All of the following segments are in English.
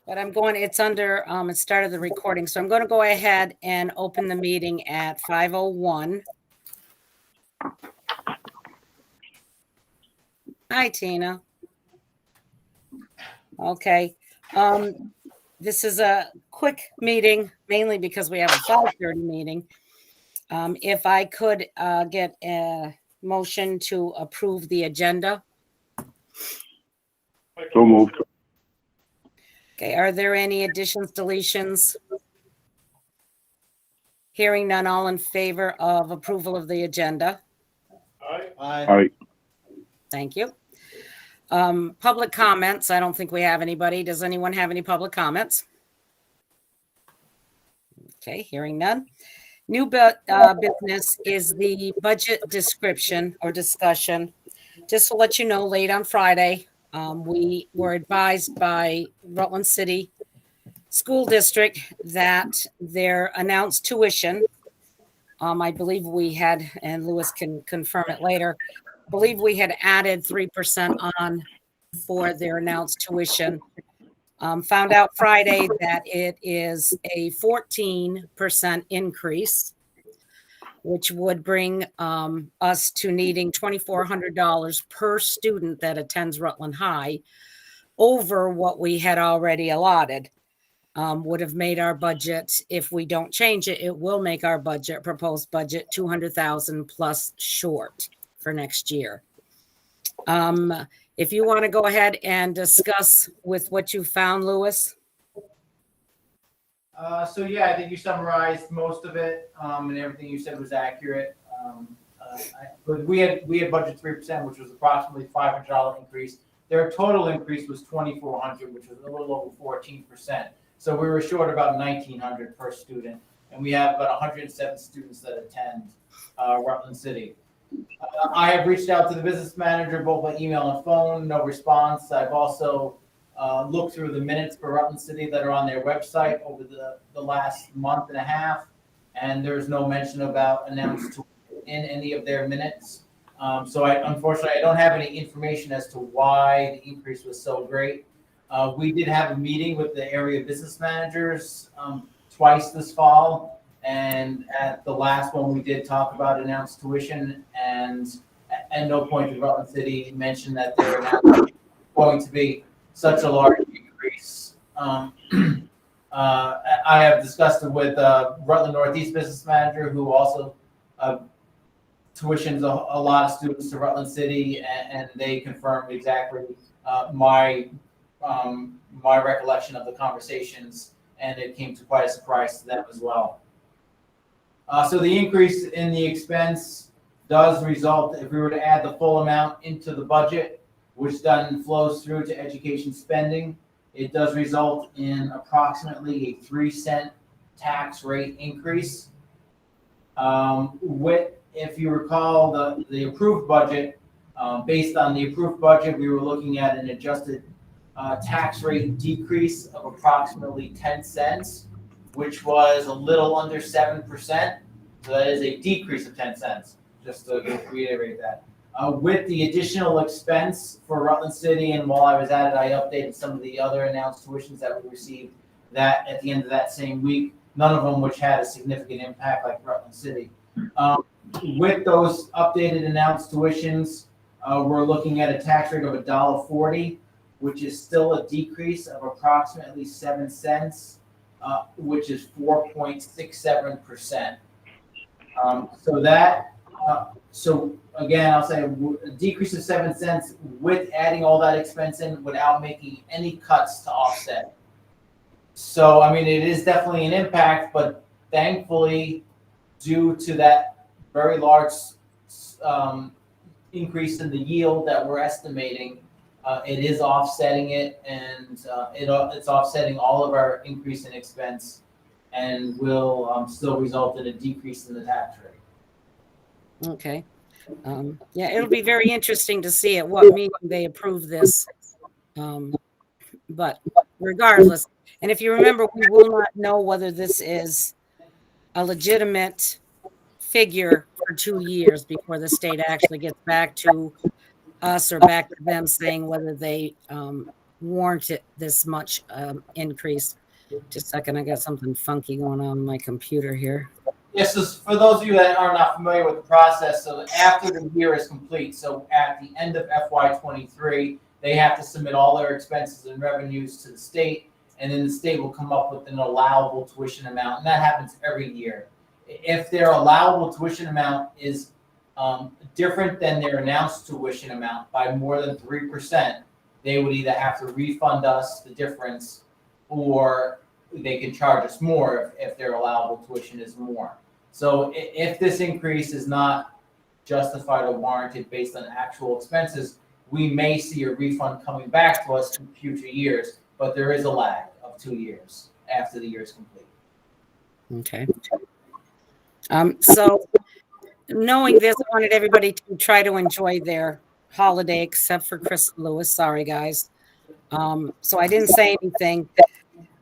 But it's under, it started the recording. So I'm going to go ahead and open the meeting at 5:01. Hi, Tina. Okay. This is a quick meeting, mainly because we have a 5:30 meeting. If I could get a motion to approve the agenda. So moved. Okay, are there any additions, deletions? Hearing none, all in favor of approval of the agenda? Aye. Thank you. Public comments. I don't think we have anybody. Does anyone have any public comments? Okay, hearing none. New business is the budget description or discussion. Just to let you know, late on Friday, we were advised by Rutland City School District that their announced tuition, I believe we had, and Lewis can confirm it later, I believe we had added 3% on for their announced tuition. Found out Friday that it is a 14% increase, which would bring us to needing $2,400 per student that attends Rutland High over what we had already allotted. Would have made our budget, if we don't change it, it will make our proposed budget $200,000 plus short for next year. If you want to go ahead and discuss with what you found, Lewis. So yeah, I think you summarized most of it, and everything you said was accurate. But we had budget 3%, which was approximately $500 increase. Their total increase was $2,400, which was a little over 14%. So we were short about $1,900 per student, and we have about 107 students that attend Rutland City. I have reached out to the business manager both by email and phone, no response. I've also looked through the minutes for Rutland City that are on their website over the last month and a half, and there's no mention about announced in any of their minutes. So unfortunately, I don't have any information as to why the increase was so great. We did have a meeting with the area business managers twice this fall, and at the last one, we did talk about announced tuition, and at no point did Rutland City mention that they're not going to be such a large increase. I have discussed it with Rutland Northeast business manager, who also tuitions a lot of students to Rutland City, and they confirmed exactly my recollection of the conversations, and it came to quite a surprise to them as well. So the increase in the expense does result, if we were to add the full amount into the budget, which then flows through to education spending, it does result in approximately a 3-cent tax rate increase. If you recall, the approved budget, based on the approved budget, we were looking at an adjusted tax rate decrease of approximately 10 cents, which was a little under 7%. So that is a decrease of 10 cents, just to reiterate that. With the additional expense for Rutland City, and while I was at it, I updated some of the other announced tuitions that we received that at the end of that same week, none of them which had a significant impact like Rutland City. With those updated announced tuitions, we're looking at a tax rate of $1.40, which is still a decrease of approximately 7 cents, which is 4.67%. So again, I'll say a decrease of 7 cents with adding all that expense in without making any cuts to offset. So, I mean, it is definitely an impact, but thankfully, due to that very large increase in the yield that we're estimating, it is offsetting it, and it's offsetting all of our increase in expense, and will still result in a decrease in the tax rate. Okay. Yeah, it'll be very interesting to see at what meeting they approve this. But regardless, and if you remember, we will not know whether this is a legitimate figure for 2 years before the state actually gets back to us or back to them saying whether they warrant it this much increase. Just a second, I got something funky going on my computer here. Yes, so for those of you that are not familiar with the process, so after the year is complete, so at the end of FY23, they have to submit all their expenses and revenues to the state, and then the state will come up with an allowable tuition amount, and that happens every year. If their allowable tuition amount is different than their announced tuition amount by more than 3%, they would either have to refund us the difference, or they can charge us more if their allowable tuition is more. So if this increase is not justified or warranted based on actual expenses, we may see a refund coming back to us in future years, but there is a lag of 2 years after the year is complete. Okay. So knowing this, I wanted everybody to try to enjoy their holiday, except for Chris Lewis. Sorry, guys. So I didn't say anything.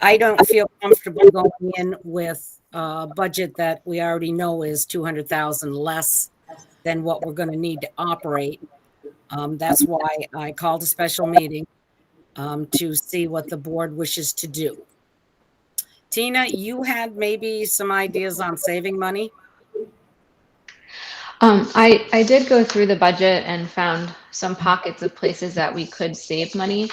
I don't feel comfortable going in with a budget that we already know is 200,000 less than what we're going to need to operate. That's why I called a special meeting to see what the board wishes to do. Tina, you had maybe some ideas on saving money? I did go through the budget and found some pockets of places that we could save money.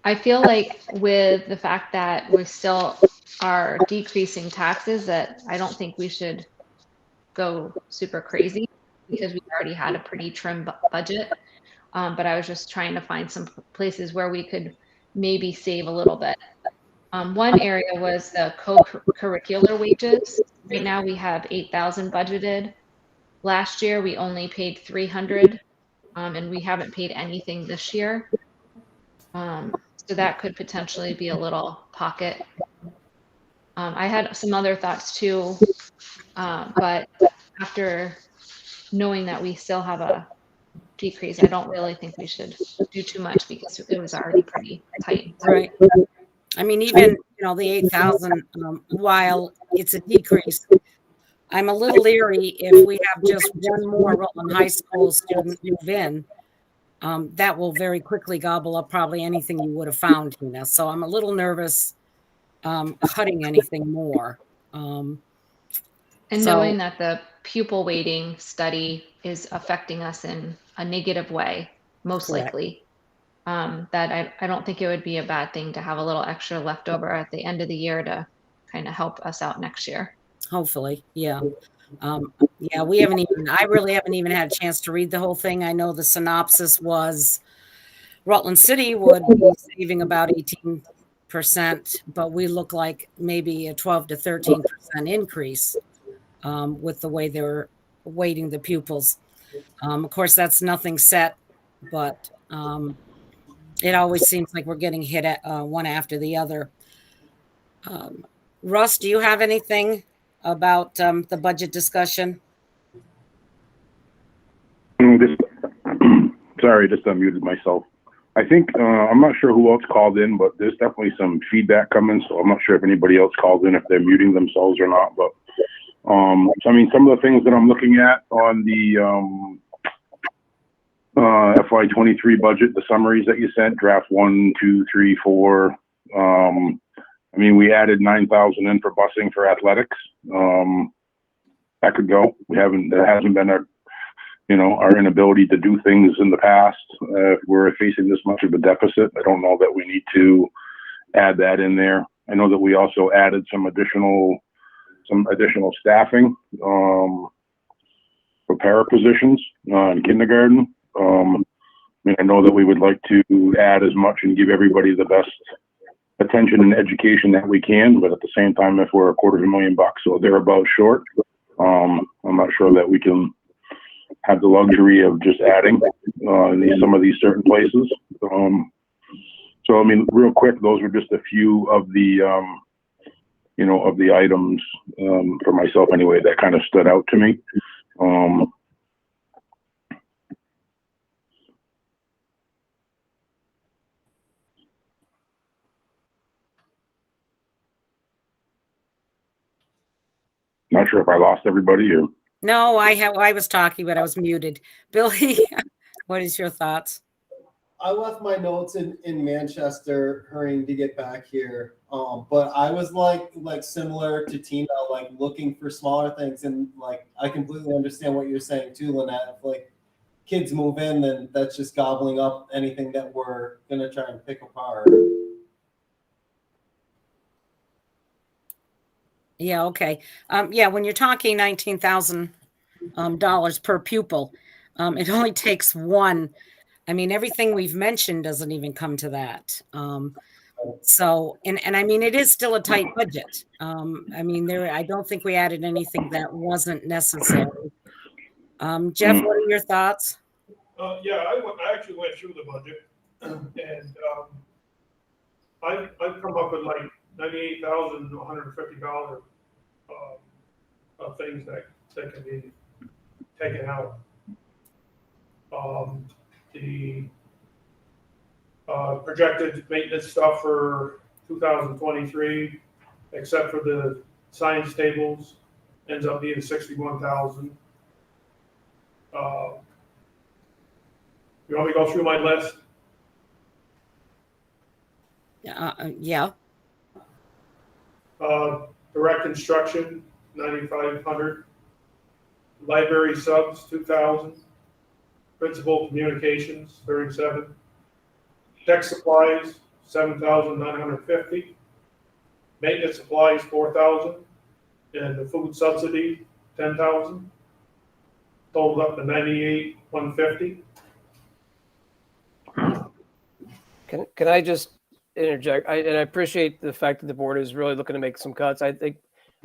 I feel like with the fact that we still are decreasing taxes, that I don't think we should go super crazy, because we already had a pretty trim budget. But I was just trying to find some places where we could maybe save a little bit. One area was the co-curricular wages. Right now we have 8,000 budgeted. Last year we only paid 300, and we haven't paid anything this year. So that could potentially be a little pocket. I had some other thoughts too, but after knowing that we still have a decrease, I don't really think we should do too much, because it was already pretty tight. Right. I mean, even, the 8,000, while it's a decrease, I'm a little leery if we have just one more Rutland High School student move in, that will very quickly gobble up probably anything you would have found, So I'm a little nervous cutting anything more. And knowing that the pupil weighting study is affecting us in a negative way, most Correct. likely, that I don't think it would be a bad thing to have a little extra left over at the end of the year to kind of help us out next year. Hopefully, yeah. I really haven't even had a chance to read the whole thing. I know the synopsis was Rutland City would be saving about 18%, but we look like maybe a 12 to 13% increase with the way they're weighting the pupils. Of course, that's nothing set, but it always seems like we're getting hit at one after the other. Russ, do you have anything about the budget discussion? Sorry, just unmuted myself. I think, I'm not sure who else called in, but there's definitely some feedback coming, so I'm not sure if anybody else called in, if they're muting themselves or not. But, so, I mean, some of the things that I'm looking at on the FY23 budget, the summaries that you sent, draft 1, 2, 3, 4. I mean, we added 9,000 in for busing for athletics. That could go. There hasn't been our inability to do things in the past. We're facing this much of a deficit. I don't know that we need to add that in there. I know that we also added some additional staffing for para positions in kindergarten. I know that we would like to add as much and give everybody the best attention and education that we can, but at the same time, if we're $250,000 or thereabouts short, I'm not sure that we can have the luxury of just adding in some of these certain places. So, I mean, real quick, those were just a few of the, of the items for myself anyway that kind of stood out to me. Not sure if I lost everybody or. No, I was talking, but I was muted. Billy, what is your thoughts? I left my notes in Manchester, hurrying to get back here. But I was like similar to Tina, like looking for smaller things, and like I completely understand what you're saying too, Lynette. If like kids move in, then that's just gobbling up anything that we're gonna try and pick apart. Yeah, okay. Yeah, when you're talking $19,000 per pupil, it only takes one. I mean, everything we've mentioned doesn't even come to that. So, and I mean, it is still a tight budget. I mean, I don't think we added anything that wasn't necessary. Jeff, what are your thoughts? Yeah, I actually went through the budget, and I've come up with like $98,150 of things that can be taken out. The projected maintenance stuff for 2023, except for the science tables, ends up being 61,000. You want me to go through my list? Yeah. Direct instruction, 9,500. Library subs, 2,000. Principal communications, 37. Tech supplies, 7,950. Maintenance supplies, 4,000. And the food subsidy, 10,000. Totaled up to 98,150. Can I just interject? I appreciate the fact that the board is really looking to make some cuts. I think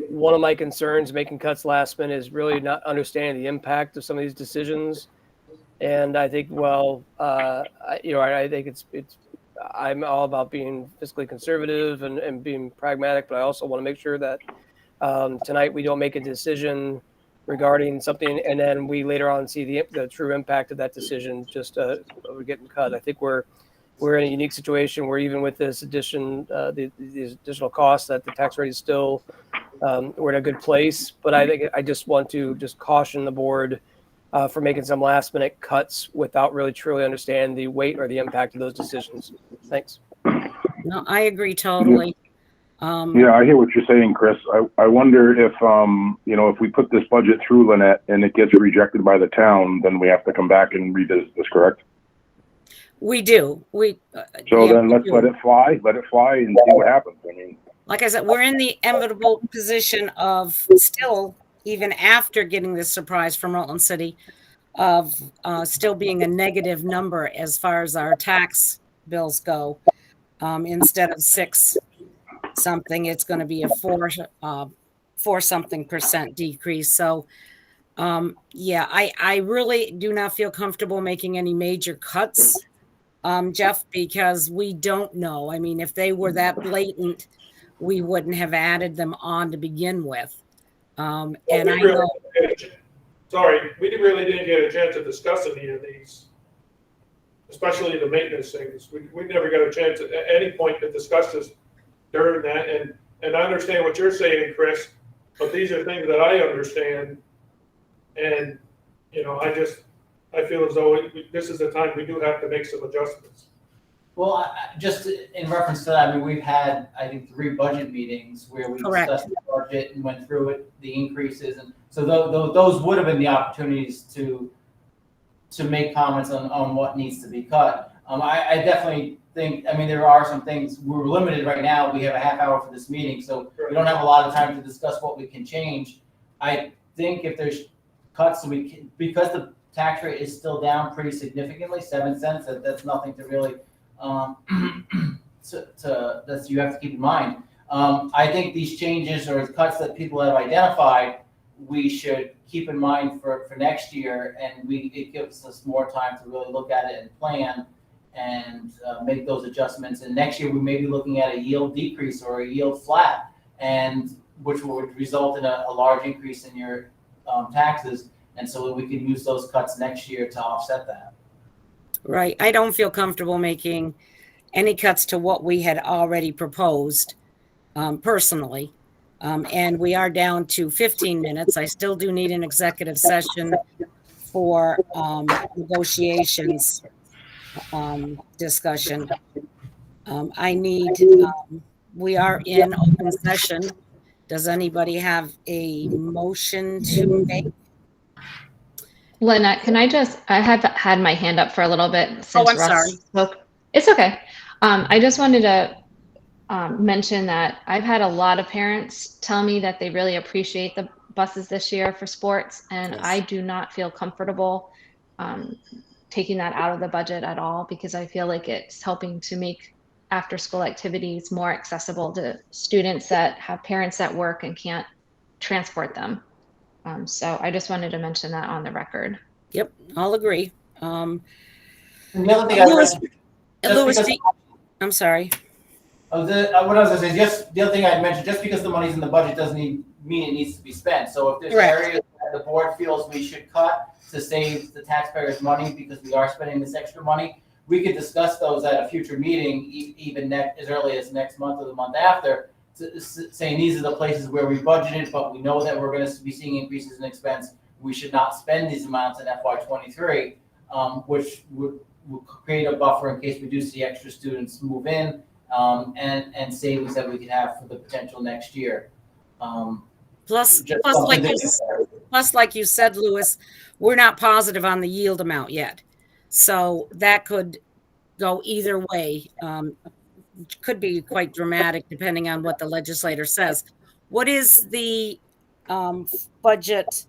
one of my concerns making cuts last minute is really not understanding the impact of some of these decisions. And I think, I think it's I'm all about being fiscally conservative and being pragmatic, but I also want to make sure that tonight we don't make a decision regarding something and then we later on see the true impact of that decision just we're getting cut. I think we're in a unique situation where even with this addition, these additional costs, that the tax rate is still we're in a good place. But I think I just want to just caution the board for making some last minute cuts without really truly understanding the weight or the impact of those decisions. Thanks. No, I agree totally. Yeah, I hear what you're saying, Chris. I wonder if, if we put this budget through Lynette and it gets rejected by the town, then we have to come back and revisit this, correct? We do. Then let's let it fly and see what happens. I mean, like I said, we're in the inevitable position of still, even after getting this surprise from Rutland City, of still being a negative number as far as our tax bills go. Instead of 6 something, it's going to be a 4 something percent decrease. So, I really do not feel comfortable making any major cuts, Jeff, because we don't know. I mean, if they were that blatant, we wouldn't have added them on to begin with. And I know. Sorry, we really didn't get a chance to discuss any of these, especially the maintenance things. We never got a chance at any point to discuss this during that. And I understand what you're saying, Chris, but these are things that I understand. And, I feel as though this is the time we do have to make some adjustments. Well, just in reference to that, I mean, we've had, I think, 3 budget meetings where we Correct. discussed the budget and went through it, the increases. And so those would have been the opportunities to make comments on what needs to be cut. I definitely think, I mean, there are some things, we're limited right now. We have a half hour for this meeting, so we don't have a lot of time to discuss what we can change. I think if there's cuts, because the tax rate is still down pretty significantly, 7 cents, that's nothing to really, that's you have to keep in mind. I think these changes or cuts that people have identified, we should keep in mind for next year, and it gives us more time to really look at it and plan and make those adjustments. And next year we may be looking at a yield decrease or a yield flat, and which would result in a large increase in your taxes. And so we can use those cuts next year to offset that. Right. I don't feel comfortable making any cuts to what we had already proposed personally. And we are down to 15 minutes. I still do need an executive session for negotiations discussion. I need, we are in open session. Does anybody have a motion to make? Lynette, I have had my hand up for a little bit since I'm Russ sorry. spoke. It's okay. I just wanted to mention that I've had a lot of parents tell me that they really appreciate the buses this year for sports, and Yes. I do not feel comfortable taking that out of the budget at all, because I feel like it's helping to make after-school activities more accessible to students that have parents that work and can't transport them. So I just wanted to mention that on the record. Yep, I'll agree. And the other thing I Louis, mentioned, Louis, because- I'm sorry. what I was gonna say, just the other thing I'd mentioned, just because the money's in the budget doesn't mean it needs to be spent. So if there's Correct. areas that the board feels we should cut to save the taxpayers money because we are spending this extra money, we could discuss those at a future meeting, even as early as next month or the month after, saying these are the places where we budgeted, but we know that we're gonna be seeing increases in expense. We should not spend these amounts in FY23, which would create a buffer in case we do see extra students move in, and savings that we could have for the potential next year. Plus, Just plus, something like to you, consider. plus, like you said, Louis, we're not positive on the yield amount yet. So that could go either way. Could be quite dramatic depending on what the legislator says. What is the budget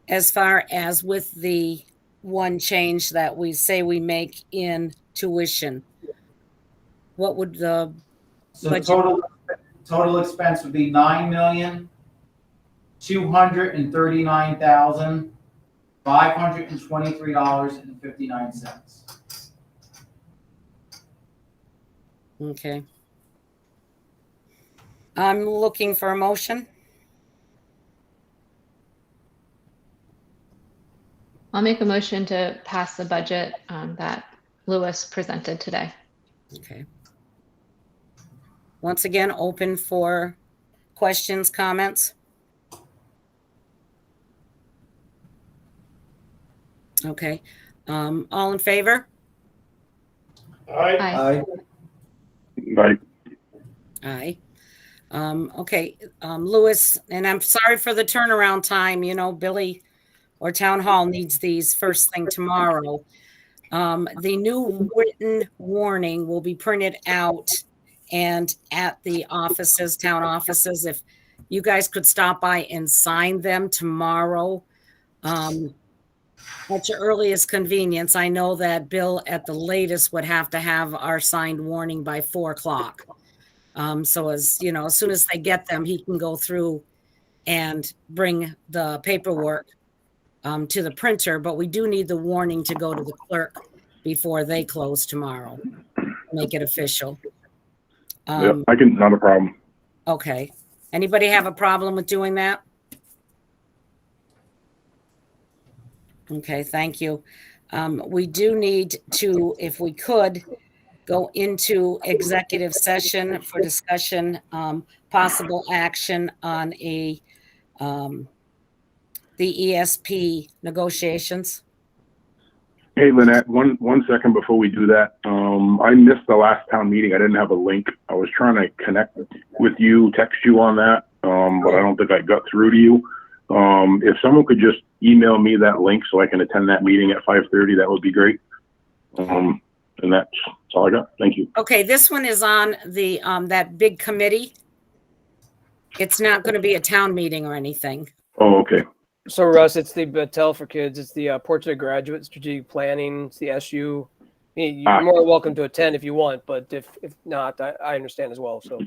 as far as with the one change that we say we make in tuition? What would the So budget- total expense would be $9,239,523.59. Okay. I'm looking for a motion. I'll make a motion to pass the budget that Louis presented today. Okay. Once again, open for questions, comments. Okay. All in favor? Aye. Aye. Right. Aye. Okay, Louis, and I'm sorry for the turnaround time, Billy or Town Hall needs these first thing tomorrow. The new written warning will be printed out and at the offices, town offices, if you guys could stop by and sign them tomorrow, at your earliest convenience. I know that Bill at the latest would have to have our signed warning by 4:00. So as soon as they get them, he can go through and bring the paperwork to the printer, but we do need the warning to go to the clerk before they close tomorrow. Make it official. Yeah, not a problem. Okay. Anybody have a problem with doing that? Okay, thank you. We do need to, if we could, go into executive session for discussion, possible action on the ESP negotiations. Hey, Lynette, one second before we do that. I missed the last town meeting. I didn't have a link. I was trying to connect with you, text you on that, but I don't think I got through to you. If someone could just email me that link so I can attend that meeting at 5:30, that would be great. And that's all I got. Thank you. Okay, this one is on the that big committee. It's not going to be a town meeting or anything. Oh, okay. So Russ, it's the Battelle for Kids. It's the Portrait of Graduate Strategic Planning. It's the SU. You're more than welcome to attend if you want, but if not, I understand as well. So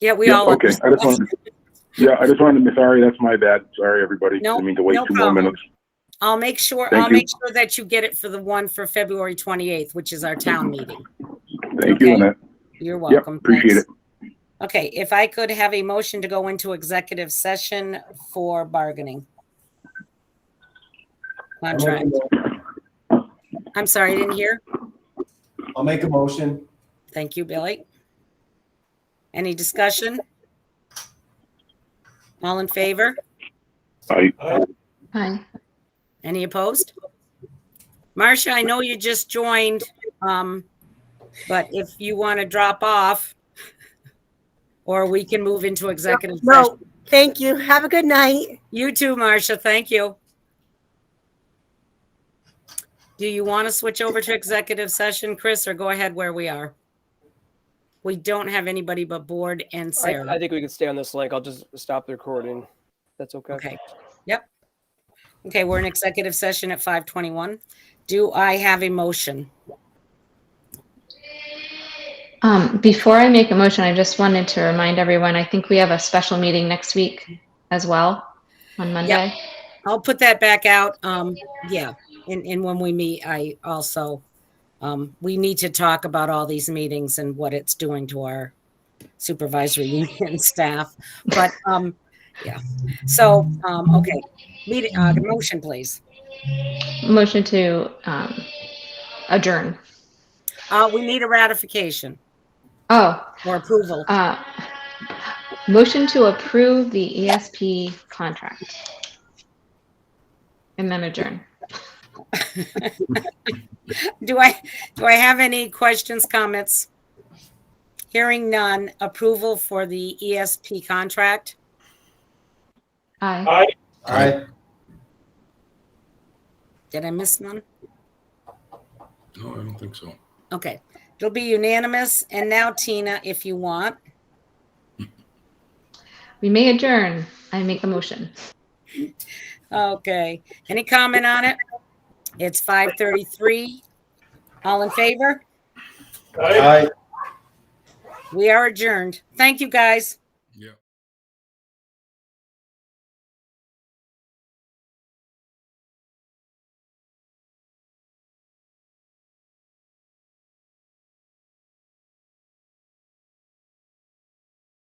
Yeah, we Yeah, all. okay. I just wanted to, sorry, that's my bad. Sorry, everybody. No, I mean to wait no 2 more problem. minutes. I'll make sure. Thank I'll you. make sure that you get it for the one for February 28th, which is our town meeting. Thank you, Okay. Lynette. You're Yep, welcome. appreciate Thanks. it. Okay, if I could have a motion to go into executive session for bargaining. Contract. I'm sorry, I didn't hear. I'll make a motion. Thank you, Billy. Any discussion? All in favor? Aye. Aye. Aye. Any opposed? Marcia, I know you just joined, but if you want to drop off, or we can move into executive session. No, thank you. Have a good night. You too, Marcia. Thank you. Do you want to switch over to executive session, Chris, or go ahead where we are? We don't have anybody but board and Sarah. I think we can stay on this link. I'll just stop the recording. That's okay. Okay. Yep. Okay, we're in executive session at 5:21. Do I have a motion? Before I make a motion, I just wanted to remind everyone, I think we have a special meeting next week as well on Monday. I'll put that back out. Yeah. And when we meet, I also, we need to talk about all these meetings and what it's doing to our supervisory union staff. But, yeah. So, okay. Meeting, motion, please. Motion to adjourn. We need a ratification Oh, or approval. motion to approve the ESP contract. And then adjourn. Do I have any questions, comments? Hearing none. Approval for the ESP contract. Aye. Aye. Aye. Did I miss none? No, I don't think so. Okay. It'll be unanimous. And now, Tina, if you want. We may adjourn. I make the motion. Okay. Any comment on it? It's 5:33. All in favor? Aye. Aye. We are adjourned. Thank you, guys.